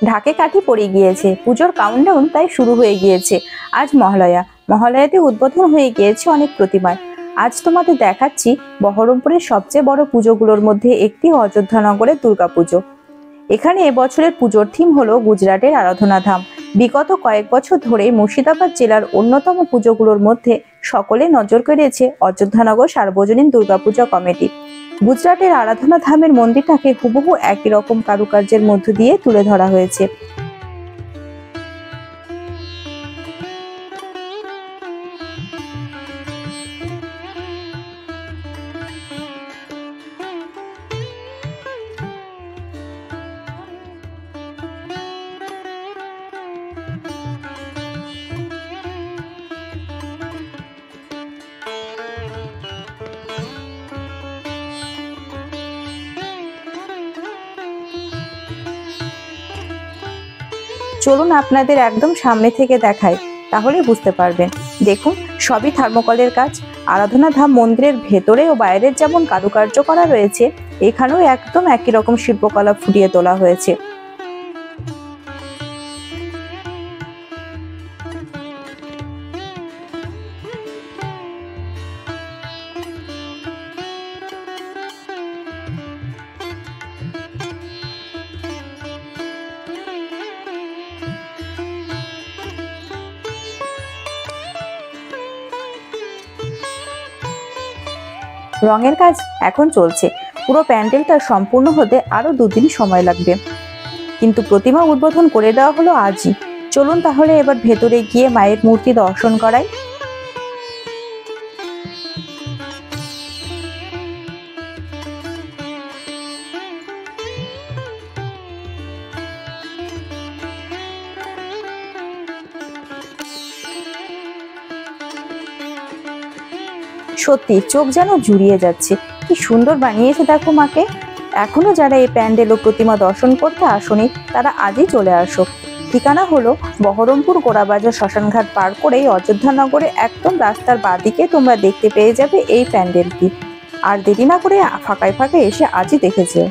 ঢাকে কাঠি পড়ে গিয়েছে, পুজোর কাউন্টডাউন তাই শুরু হয়ে গিয়েছে। আজ মহালয়াতে উদ্বোধন হয়ে গিয়েছে অনেক প্রতিমায়। আজ তোমাদের দেখাচ্ছি বহরমপুরের সবচেয়ে বড় পুজোগুলোর মধ্যে একটি অযোধ্যানগরের দুর্গাপুজো। এখানে এবছরের পুজোর থিম হলো গুজরাটের আরাধনা ধাম। বিগত কয়েক বছর ধরে মুর্শিদাবাদ জেলার অন্যতম পুজোগুলোর মধ্যে সকলে নজর কেড়েছে অযোধ্যানগর সার্বজনীন দুর্গাপূজা কমিটি। গুজরাটের আরাধনা ধামের মন্দিরটাকে হুবহু একই রকম কারুকার্যের মধ্য দিয়ে তুলে ধরা হয়েছে। চলুন আপনাদের একদম সামনে থেকে দেখাই, তাহলে বুঝতে পারবেন। দেখুন, সবই থার্মোকলের কাজ। আরাধনা ধাম মন্দিরের ভেতরে ও বাইরের যেমন কারুকার্য করা রয়েছে, এখানেও একদম একই রকম শিল্পকলা ফুটিয়ে তোলা হয়েছে। রঙের কাজ এখন চলছে। পুরো প্যান্ডেলটা সম্পূর্ণ হতে আরো 2 দিন সময় লাগবে, কিন্তু প্রতিমা উদ্বোধন করে দেওয়া হলো আজই। চলুন তাহলে এবার ভেতরে গিয়ে মায়ের মূর্তি দর্শন করাই। সত্যি চোখ যেন জুড়িয়ে যাচ্ছে। কি সুন্দর বানিয়েছে দেখো মাকে। এখনো যারা এই প্যান্ডেল ও প্রতিমা দর্শন করতে আসেনি, তারা আজই চলে আসো। ঠিকানা হলো বহরমপুর গোড়াবাজার শ্মশানঘাট পার করেই অযোধ্যানগরে একদম রাস্তার বাঁদিকে তোমরা দেখতে পেয়ে যাবে এই প্যান্ডেলটি। আর দেরি না করে ফাঁকায় ফাঁকায় এসে আজই দেখে যেও।